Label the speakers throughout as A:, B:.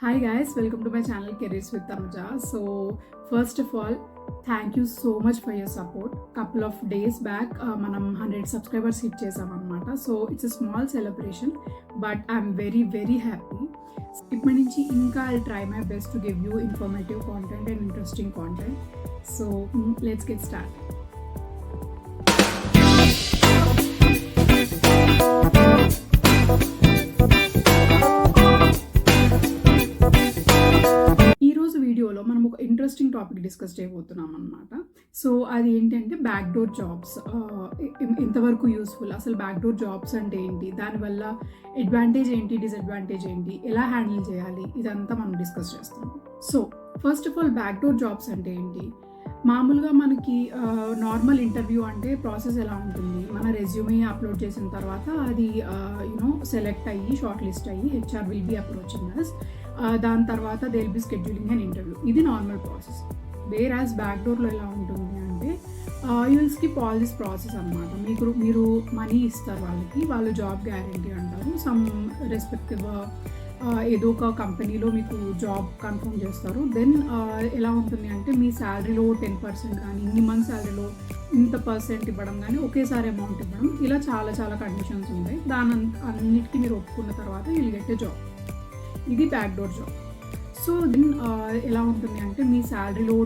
A: Hi guys, welcome to my channel Careers with Tanuja. So first of all, thank you so much for your support. Couple of days back, manam 100 subscribers hit chesam annamata. So it's a small celebration, but I'm very happy. ఇప్పటి నుంచి ఇంకా I'll try my best to give you informative content and interesting content. So let's get started. వీడియోలో మనం ఒక interesting topic discuss చేయబోతున్నాం అనమాట. So అది ఏంటంటే బ్యాక్డోర్ జాబ్స్ ఎంతవరకు యూస్ఫుల్, అసలు బ్యాక్డోర్ జాబ్స్ అంటే ఏంటి, దానివల్ల అడ్వాంటేజ్ ఏంటి, డిసడ్వాంటేజ్ ఏంటి, ఎలా హ్యాండిల్ చేయాలి, ఇదంతా మనం డిస్కస్ చేస్తాం. So first of all backdoor jobs అంటే ఏంటి? మామూలుగా మనకి నార్మల్ ఇంటర్వ్యూ అంటే ప్రాసెస్ ఎలా ఉంటుంది, మన రెజ్యూమే అప్లోడ్ చేసిన తర్వాత అది సెలెక్ట్ అయ్యి షార్ట్ లిస్ట్ అయ్యి హెచ్ఆర్ విల్ బి అప్రోచింగ్ అస్. దాని తర్వాత they will be scheduling and interview. ఇది నార్మల్ ప్రాసెస్. వేర్ యాజ్ బ్యాక్డోర్లో ఎలా ఉంటుంది అంటే you will skip all this process అనమాట. మీరు మనీ ఇస్తారు వాళ్ళకి, వాళ్ళు జాబ్ గ్యారంటీ అంటారు, సమ్ రెస్పెక్టివ్ ఏదో ఒక కంపెనీలో మీకు జాబ్ కన్ఫర్మ్ చేస్తారు. దెన్ ఎలా ఉంటుంది అంటే మీ శాలరీలో 10% కానీ ఇన్ని మంత్ శాలరీలో ఇంత పర్సెంట్ ఇవ్వడం కానీ ఒకేసారి అమౌంట్ ఇవ్వడం, ఇలా చాలా కండిషన్స్ ఉంటాయి. అన్నిటికీ మీరు ఒప్పుకున్న తర్వాత విల్ గెట్ ఎ జాబ్. ఇది బ్యాక్డోర్ జాబ్. సో దెన్ ఎలా ఉంటుంది అంటే మీ శాలరీలో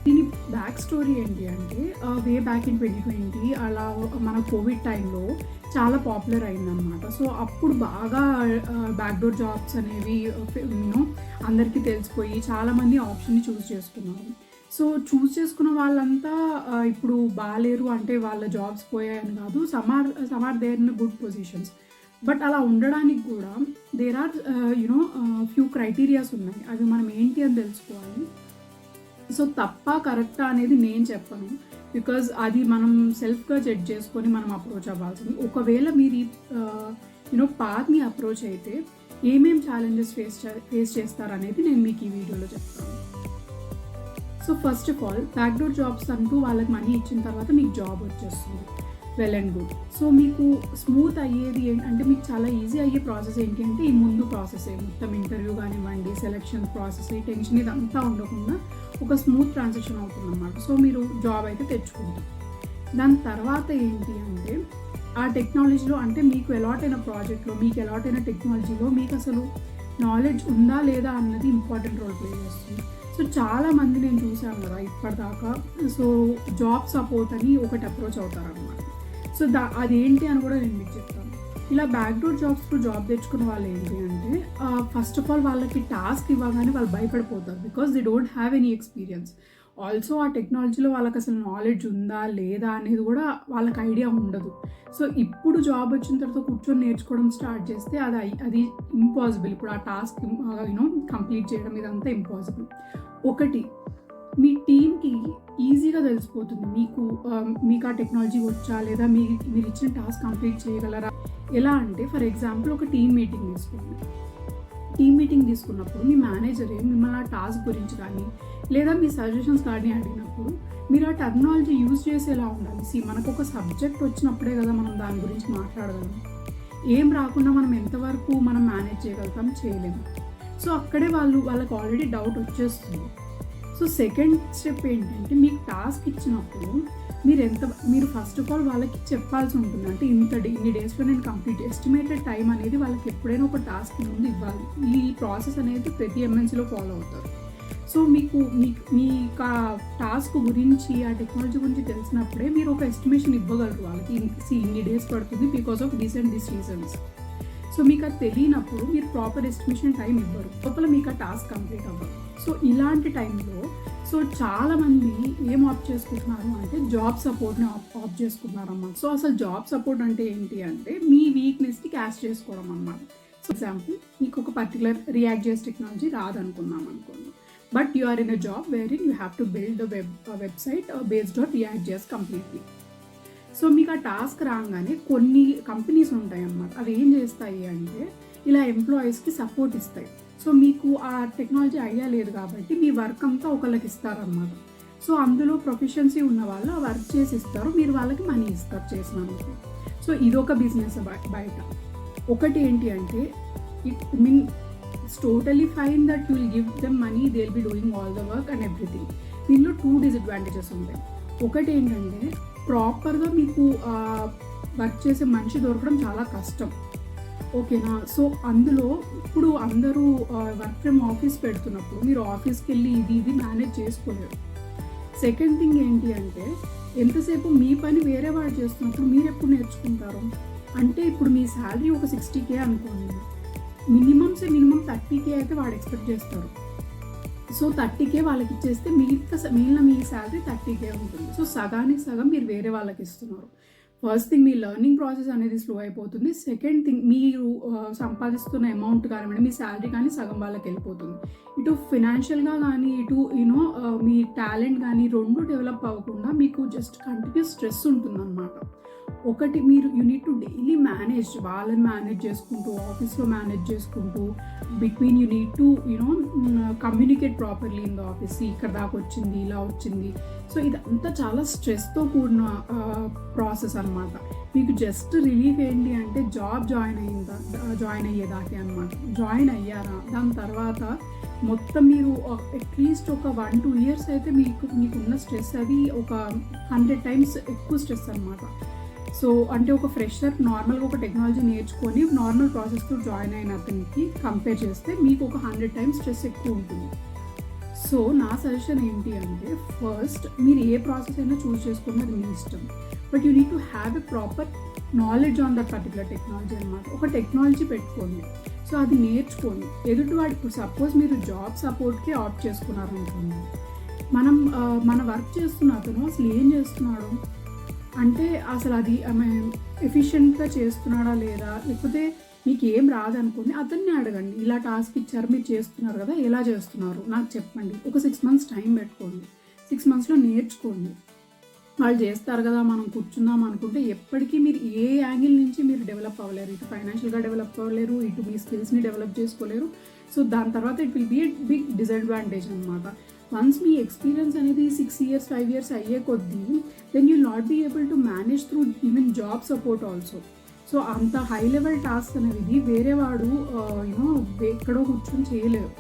A: దీని బ్యాక్ స్టోరీ ఏంటి అంటే వే బ్యాక్ ఇన్ 2020 అలా మన కోవిడ్ టైంలో చాలా పాపులర్ అయిందనమాట. సో అప్పుడు బాగా బ్యాక్డోర్ జాబ్స్ అనేవి అందరికీ తెలిసిపోయి చాలామంది ఆప్షన్ని చూస్ చేసుకున్నారు. సో చూస్ చేసుకున్న వాళ్ళంతా ఇప్పుడు బాగాలేరు అంటే వాళ్ళ జాబ్స్ పోయాయని కాదు, some are there in good positions. But అలా ఉండడానికి కూడా దేర్ ఆర్ ఫ్యూ క్రైటీరియాస్ ఉన్నాయి. అవి మనం ఏంటి అని తెలుసుకోవాలి. సో తప్ప కరెక్టా అనేది నేను చెప్పను, బికాజ్ అది మనం సెల్ఫ్గా జడ్జ్ చేసుకొని మనం అప్రోచ్ అవ్వాల్సింది. ఒకవేళ మీరు పాత్ని అప్రోచ్ అయితే ఏమేం ఛాలెంజెస్ ఫేస్ చేస్తారనేది నేను మీకు ఈ వీడియోలో చెప్తాను. So first of all backdoor jobs అంటూ వాళ్ళకి మనీ ఇచ్చిన తర్వాత మీకు జాబ్ వచ్చేస్తుంది, వెల్ అండ్ గుడ్. సో మీకు స్మూత్ అయ్యేది అంటే మీకు చాలా ఈజీ అయ్యే ప్రాసెస్ ఏంటి అంటే ఈ ముందు ప్రాసెసే, మొత్తం ఇంటర్వ్యూ కానివ్వండి, సెలెక్షన్ ప్రాసెస్, ఈ టెన్షన్ ఇదంతా ఉండకుండా ఒక స్మూత్ ట్రాన్సాక్షన్ అవుతుంది అన్నమాట. సో మీరు జాబ్ అయితే తెచ్చుకుంటారు. దాని తర్వాత ఏంటి అంటే ఆ టెక్నాలజీలో అంటే మీకు అలాట్ అయిన ప్రాజెక్ట్లో, మీకు అలాట్ అయిన టెక్నాలజీలో మీకు అసలు నాలెడ్జ్ ఉందా లేదా అన్నది ఇంపార్టెంట్ రోల్ ప్లే చేస్తుంది. సో చాలామంది నేను చూశాను కదా ఇప్పటిదాకా, సో జాబ్ సపోర్ట్ అని ఒకటి అప్రోచ్ అవుతారన్నమాట. సో అదేంటి అని కూడా నేను మీకు చెప్తాను. ఇలా బ్యాక్డోర్ జాబ్స్లో జాబ్ తెచ్చుకున్న వాళ్ళు ఏంటి అంటే ఫస్ట్ ఆఫ్ ఆల్ వాళ్ళకి టాస్క్ ఇవ్వగానే వాళ్ళు భయపడిపోతారు, because they don't have any experience. Also ఆ టెక్నాలజీలో వాళ్ళకి అసలు నాలెడ్జ్ ఉందా లేదా అనేది కూడా వాళ్ళకి ఐడియా ఉండదు. సో ఇప్పుడు జాబ్ వచ్చిన తర్వాత కూర్చొని నేర్చుకోవడం స్టార్ట్ చేస్తే అది ఇంపాసిబుల్. ఇప్పుడు ఆ టాస్క్ కంప్లీట్ చేయడం ఇదంతా ఇంపాసిబుల్. ఒకటి, మీ టీమ్కి ఈజీగా తెలిసిపోతుంది మీకు ఆ టెక్నాలజీ వచ్చా లేదా మీరు ఇచ్చిన టాస్క్ కంప్లీట్ చేయగలరా. ఎలా అంటే ఫర్ ఎగ్జాంపుల్ ఒక టీమ్ మీటింగ్ తీసుకోండి. టీమ్ మీటింగ్ తీసుకున్నప్పుడు మీ మేనేజరే మిమ్మల్ని ఆ టాస్క్ గురించి కానీ లేదా మీ సజెషన్స్ కానీ అడిగినప్పుడు మీరు ఆ టెక్నాలజీ యూజ్ చేసేలా ఉండాలి. మనకు ఒక సబ్జెక్ట్ వచ్చినప్పుడే కదా మనం దాని గురించి మాట్లాడగలం. ఏం రాకుండా మనం ఎంతవరకు మనం మేనేజ్ చేయగలుగుతాం, చేయలేము. సో అక్కడే వాళ్ళకి ఆల్రెడీ డౌట్ వచ్చేస్తుంది. సో సెకండ్ స్టెప్ ఏంటంటే మీకు టాస్క్ ఇచ్చినప్పుడు మీరు ఫస్ట్ ఆఫ్ ఆల్ వాళ్ళకి చెప్పాల్సి ఉంటుంది. అంటే ఇన్ని డేస్లో నేను కంప్లీట్ ఎస్టిమేటెడ్ టైం అనేది వాళ్ళకి ఎప్పుడైనా ఒక టాస్క్ ముందు ఇవ్వాలి. ఈ ప్రాసెస్ అనేది ప్రతి ఎంఎన్సీలో ఫాలో అవుతారు. సో మీ టాస్క్ గురించి ఆ టెక్నాలజీ గురించి తెలిసినప్పుడే మీరు ఒక ఎస్టిమేషన్ ఇవ్వగలరు వాళ్ళకి. ఇన్ని డేస్ పడుతుంది because of this and this reasons. So మీకు అది తెలియనప్పుడు మీరు ప్రాపర్ ఎస్టిమేషన్ టైం ఇవ్వరు, లోపల మీకు ఆ టాస్క్ కంప్లీట్ అవ్వరు. సో ఇలాంటి టైంలో చాలామంది ఏం ఆప్ట్ చేసుకుంటున్నారు అంటే జాబ్ సపోర్ట్ని ఆప్ట్ చేసుకుంటున్నారు అన్నమాట. సో అసలు జాబ్ సపోర్ట్ అంటే ఏంటి అంటే మీ వీక్నెస్ని క్యాష్ చేసుకోవడం అన్నమాట. సో ఎగ్జాంపుల్, మీకు ఒక పర్టికులర్ రియాక్ట్ చేసే టెక్నాలజీ రాదనుకున్నాం అనుకోండి, but you are in a job where in you have to build website based on react చేసి కంప్లీట్లీ. సో మీకు ఆ టాస్క్ రాగానే కొన్ని కంపెనీస్ ఉంటాయి అన్నమాట. అవి ఏం చేస్తాయి అంటే ఇలా ఎంప్లాయీస్కి సపోర్ట్ ఇస్తాయి. సో మీకు ఆ టెక్నాలజీ ఐడియా లేదు కాబట్టి మీ వర్క్ అంతా ఒకళ్ళకి ఇస్తారన్నమాట. సో అందులో ప్రొఫిషియన్సీ ఉన్న వాళ్ళు ఆ వర్క్ చేసి ఇస్తారు, మీరు వాళ్ళకి మనీ ఇస్తారు చేసినందుకు. సో ఇదొక బిజినెస్ బయట. ఒకటి ఏంటి అంటే it mean it's totally fine that you will give them money, they will be doing all the work and everything. దీనిలో 2 డిసడ్వాంటేజెస్ ఉంటాయి. ఒకటి ఏంటంటే ప్రాపర్గా మీకు వర్క్ చేసే మనిషి దొరకడం చాలా కష్టం, ఓకేనా. సో అందులో ఇప్పుడు అందరూ వర్క్ ఫ్రమ్ ఆఫీస్ పెడుతున్నప్పుడు మీరు ఆఫీస్కి వెళ్ళి ఇది మేనేజ్ చేసుకోలేరు. సెకండ్ థింగ్ ఏంటి అంటే ఎంతసేపు మీ పని వేరే వాడు చేస్తున్నప్పుడు మీరు ఎప్పుడు నేర్చుకుంటారు అంటే, ఇప్పుడు మీ శాలరీ ఒక 60K అనుకోండి, మినిమం 30K అయితే వాడు ఎక్స్పెక్ట్ చేస్తారు. సో 30K వాళ్ళకి ఇచ్చేస్తే మిగిలిన మీ శాలరీ 30K ఉంటుంది. సో సగానికి సగం మీరు వేరే వాళ్ళకి ఇస్తున్నారు. ఫస్ట్ థింగ్ మీ లెర్నింగ్ ప్రాసెస్ అనేది స్లో అయిపోతుంది. సెకండ్ థింగ్ మీరు సంపాదిస్తున్న అమౌంట్ కానివ్వండి, మీ శాలరీ కానీ సగం వాళ్ళకి వెళ్ళిపోతుంది. ఇటు ఫినాన్షియల్గా కానీ ఇటు మీ టాలెంట్ కానీ 2 డెవలప్ అవ్వకుండా మీకు జస్ట్ కంటిన్యూస్ స్ట్రెస్ ఉంటుందన్నమాట. ఒకటి మీరు you need to daily manage, వాళ్ళని మేనేజ్ చేసుకుంటూ, ఆఫీస్లో మేనేజ్ చేసుకుంటూ, between you need to communicate properly in the office. ఇక్కడ దాకా వచ్చింది, ఇలా వచ్చింది. సో ఇదంతా చాలా స్ట్రెస్తో కూడిన ప్రాసెస్ అనమాట. మీకు జస్ట్ రిలీఫ్ ఏంటి అంటే జాయిన్ అయ్యేదాకే అనమాట. జాయిన్ అయ్యారా, దాని తర్వాత మొత్తం మీరు అట్లీస్ట్ ఒక 1-2 years అయితే మీకున్న స్ట్రెస్ అది ఒక 100 times ఎక్కువ స్ట్రెస్ అనమాట. సో అంటే ఒక ఫ్రెషర్ నార్మల్గా ఒక టెక్నాలజీ నేర్చుకొని నార్మల్ ప్రాసెస్తో జాయిన్ అయిన అతనికి కంపేర్ చేస్తే మీకు ఒక 100 times స్ట్రెస్ ఎక్కువ ఉంటుంది. సో నా సజెషన్ ఏంటి అంటే ఫస్ట్ మీరు ఏ ప్రాసెస్ అయినా చూస్ చేసుకుని అది మీ ఇష్టం, but you need to have a proper knowledge on that particular technology అనమాట. ఒక టెక్నాలజీ పెట్టుకోండి, సో అది నేర్చుకోండి. ఎదుటివాడు ఇప్పుడు సపోజ్ మీరు జాబ్ సపోర్ట్కి ఆప్ట్ చేసుకున్నారు అనుకోండి, మన వర్క్ చేస్తున్న అతను అసలు ఏం చేస్తున్నాడు అంటే అసలు అది ఎఫిషియెంట్గా చేస్తున్నాడా లేదా, లేకపోతే మీకు ఏం రాదనుకోండి అతన్ని అడగండి. ఇలా టాస్క్ ఇచ్చారు, మీరు చేస్తున్నారు కదా, ఎలా చేస్తున్నారు నాకు చెప్పండి. ఒక 6 months టైం పెట్టుకోండి, 6 monthsలో నేర్చుకోండి. వాళ్ళు చేస్తారు కదా మనం కూర్చుందాం అనుకుంటే ఎప్పటికీ మీరు ఏ యాంగిల్ నుంచి మీరు డెవలప్ అవ్వలేరు. ఇటు ఫైనాన్షియల్గా డెవలప్ అవ్వలేరు, ఇటు మీ స్కిల్స్ని డెవలప్ చేసుకోలేరు. సో దాని తర్వాత it will be a big disadvantage అనమాట. వన్స్ మీ ఎక్స్పీరియన్స్ అనేది 6 years 5 years అయ్యే కొద్దీ then you not be able to manage through even job support also. So అంత హై లెవెల్ టాస్క్ అనేది వేరే వాడు ఎక్కడో కూర్చొని చేయలేరు.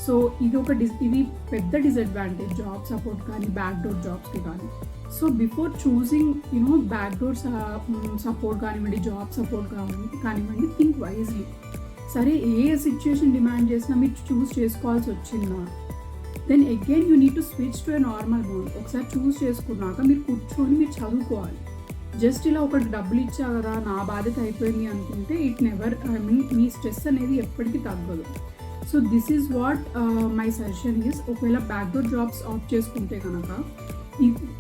A: సో ఇది పెద్ద డిసడ్వాంటేజ్ జాబ్ సపోర్ట్ కానీ బ్యాక్డోర్ జాబ్స్కి కానీ. So before choosing backdoor support కానివ్వండి, జాబ్ సపోర్ట్ కానివ్వండి, థింక్ వైజ్లీ. సరే ఏ సిచ్యుయేషన్ డిమాండ్ చేసినా మీరు చూస్ చేసుకోవాల్సి వచ్చిందా, then again you need to switch to a normal mode. ఒకసారి చూస్ చేసుకున్నాక మీరు కూర్చొని మీరు చదువుకోవాలి. జస్ట్ ఇలా ఒకటి డబ్బులు ఇచ్చా కదా నా బాధ్యత అయిపోయింది అనుకుంటే ఇట్ నెవర్ మీ స్ట్రెస్ అనేది ఎప్పటికీ తగ్గదు. So this is what my suggestion is. ఒకవేళ బ్యాక్డోర్ జాబ్స్ ఆప్ట్ చేసుకుంటే కనుక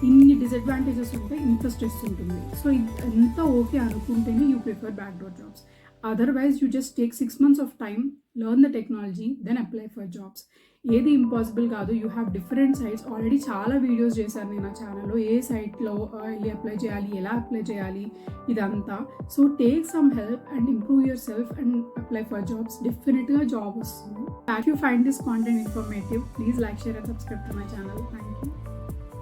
A: ఇన్ని డిసడ్వాంటేజెస్ ఉంటాయి, ఇంత స్ట్రెస్ ఉంటుంది. సో ఎంత ఓకే అనుకుంటేనే you prefer backdoor jobs. Otherwise, you just take 6 months of time, learn the technology, then apply for jobs. ఏది ఇంపాసిబుల్ కాదు. You have different sites. Already చాలా వీడియోస్ చేశాను నేను నా ఛానల్లో, ఏ సైట్లో వెళ్ళి అప్లై చేయాలి, ఎలా అప్లై చేయాలి ఇదంతా. So take some help and improve your self and apply for jobs. డెఫినెట్గా జాబ్ వస్తుంది. If you find this content informative, please like, share and subscribe to my channel. Thank you.